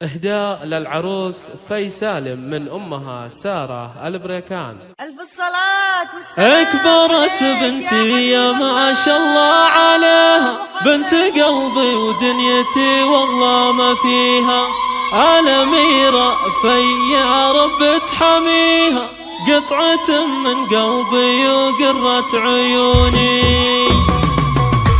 إهداء للعروس في سالم من أمها سارة البريكان. ألف الصلاة والسلام. أكبرت بنتي يا ما شاء الله عليها، بنت قلبي ودنيتي والله ما فيها، الأميرة في يا رب تحميها، قطعة من قلبي وقرة عيوني.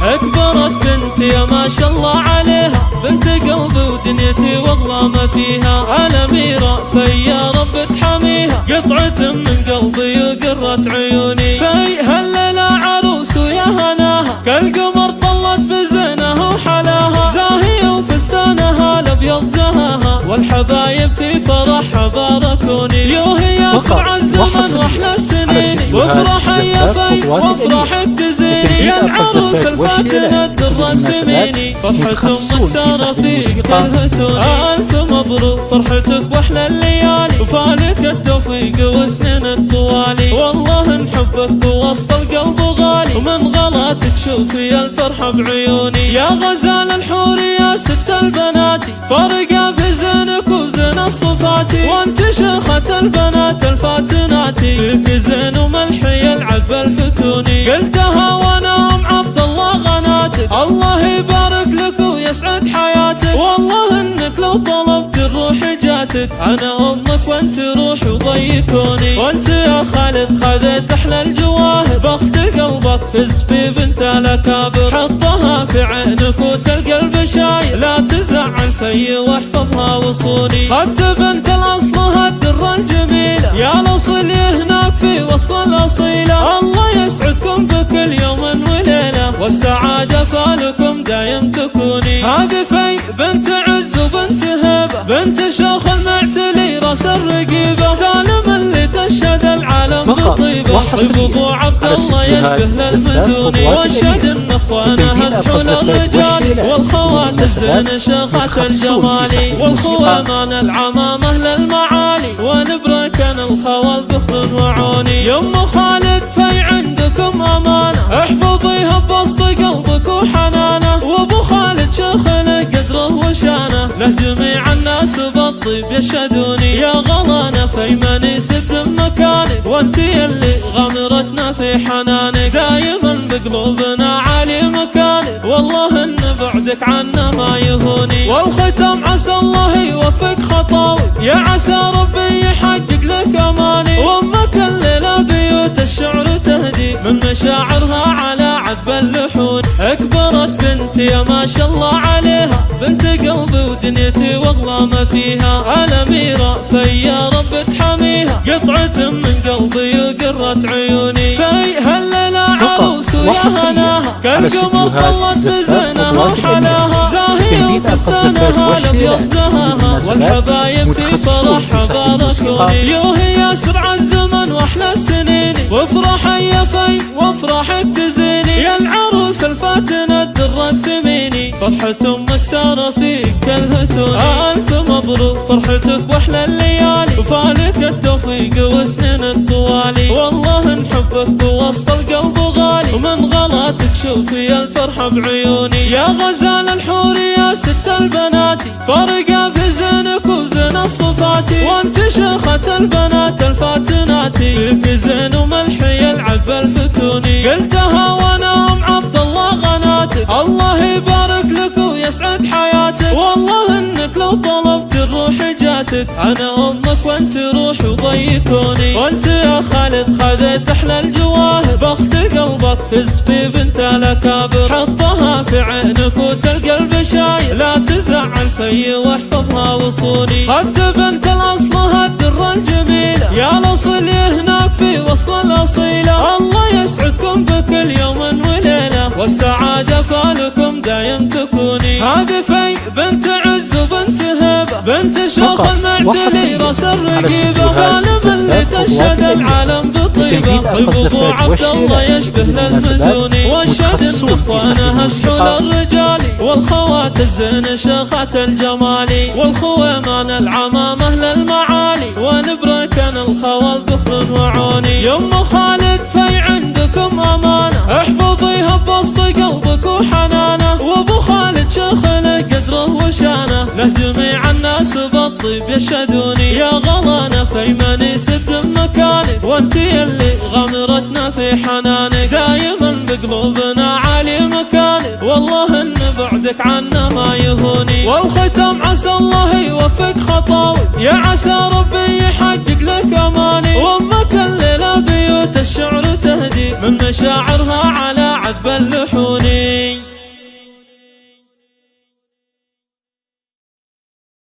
أكبرت بنتي يا ما شاء الله عليها، بنت قلبي ودنيتي والله ما فيها، الأميرة في يا رب تحميها، قطعة من قلبي وقرة عيوني. في هالليلة عروس ويا هناها، كالقمر طلت بزينها وحلاها، زاهية وفستانها الأبيض زهاها، والحبايب في فرحها باركوني. يوهي يا سرع الزمن واحلى السنين، وافرح يا في وافرح بتزيني، يا العروس الفاتنة الدرة الثميني، فرحة أمك سارة في كلهتوني. ألف مبروك فرحتك واحلى الليالي، وفالك التوفيق وسنين الطوالي، والله نحبك ووسط القلب غالي، ومن غلاتك شوفي الفرحة بعيوني. يا غزال الحور يا ست البناتي، فرقة في زينك وزين الصفاتي، وانت شيخة البنات الفاتناتي، فيك زين وملحي يلعب الفتوني. قلتها وانا ام عبد الله غناتك، الله يبارك لك ويسعد حياتك، والله انك لو طلبت الروح جاتك، انا امك وانت روحي وضيكوني. وانت يا خالد خذيت احلى الجواهر، بخت قلبك فز في بنت الاكابر، حطها في عينك وتلقى البشاير، لا تزعل في واحفظها وصوني. خدت بنت الاصل هالدرة الجميلة، يا الاصل هناك في وسط الاصيلة، الله يسعدكم بكل يوم وليلة، والسعادة فالكم دايم تكوني. هذه في بنت عز وبنت هبة، بنت شيخ المعتلي راس الرقيبة، سالم اللي تشهد العالم بطيبة، والبضوع عبد الله يشبه للمزوني، واشهد ان اخوانها الحول الرجالي، والخوات الزين شيخات الجمالي، والخوامان العمامة للمعالي، ونبركن الخوال بخر وعوني. يم خالد في عندكم امانة، احفظيها بوسط قلبك وحنانه، وابو خالد شيخ له قدره وشانه، له جميع الناس بالطيب يشهدوني. يا غلانه في من يسد مكانك، وانت يلي غمرتنا في حنانك، دايما بقلوبنا عالي مكانك، والله ان بعدك عنا ما يهوني. والختم عسى الله يوفق خطاوي، يا عسى ربي يحقق لك اماني، وامك الليله بيوت الشعر تهدي من مشاعرها على عذب اللحون. اكبرت بنتي يا ما شاء الله عليها، بنت قلبي ودنيتي والله ما فيها، الأميرة في يا رب تحميها، قطعة من قلبي وقرة عيوني. في هالليلة عروس ويا هناها، كالقمر طلت بزينها وحلاها، زاهية وفستانها الأبيض زهاها، والحبايب في فرحها باركوني. يوهي يا سرع الزمن واحلى السنين، وافرح يا في وافرح بتزيني، يا العروس الفاتنة الدرة الثميني، فرحة أمك سارة في كلهتوني. ألف مبروك فرحتك واحلى الليالي، وفالك التوفيق وسنين الطوالي، والله نحبك ووسط القلب غالي، ومن غلاتك شوفي الفرحة بعيوني. يا غزال الحور يا ست البناتي، فرقة في زينك وزين الصفاتي، وانت شيخة البنات الفاتناتي، فيك زين وملحي يلعب الفتوني. قلتها وانا ام عبد الله غناتك، الله يبارك لك ويسعد حياتك، والله انك لو طلبت الروح جاتك، انا امك وانت روحي وضيكوني. وانت يا خالد خذيت احلى الجواهر، بخت قلبك فز في بنت الاكابر، حطها في عينك وتلقى البشاير، لا تزعل في واحفظها وصوني. خدت بنت الاصل هالدرة الجميلة، يا الاصل هناك في وسط الاصيلة، الله يسعدكم بكل يوم وليلة، والسعادة فالكم دايم تكوني. هذه في بنت عز وبنت هبة، بنت شيخ المعتلي راس الرقيبة، سالم اللي تشهد العالم بطيبة، والبضوع عبد الله يشبه للمزوني، واشهد ان اخوانها الحول الرجالي، والخوات الزين شيخات الجمالي، والخويمان العمامة للمعالي، ونبركن الخوال بخر وعوني. يم خالد في عندكم امانة، احفظيها بوسط قلبك وحنانه، وابو خالد شيخ له قدره وشانه، له جميع الناس والناس بالطيب يشهدوني، يا غلانا في من يسد مكانك، وانت يلي غمرتنا في حنانك، دايما بقلوبنا عالي مكانك، والله ان بعدك عنا ما يهوني. والختام عسى الله يوفق خطاوي، يا عسى ربي يحقق لك اماني، وامك الليله بيوت الشعر تهدي من مشاعرها على عذب اللحون.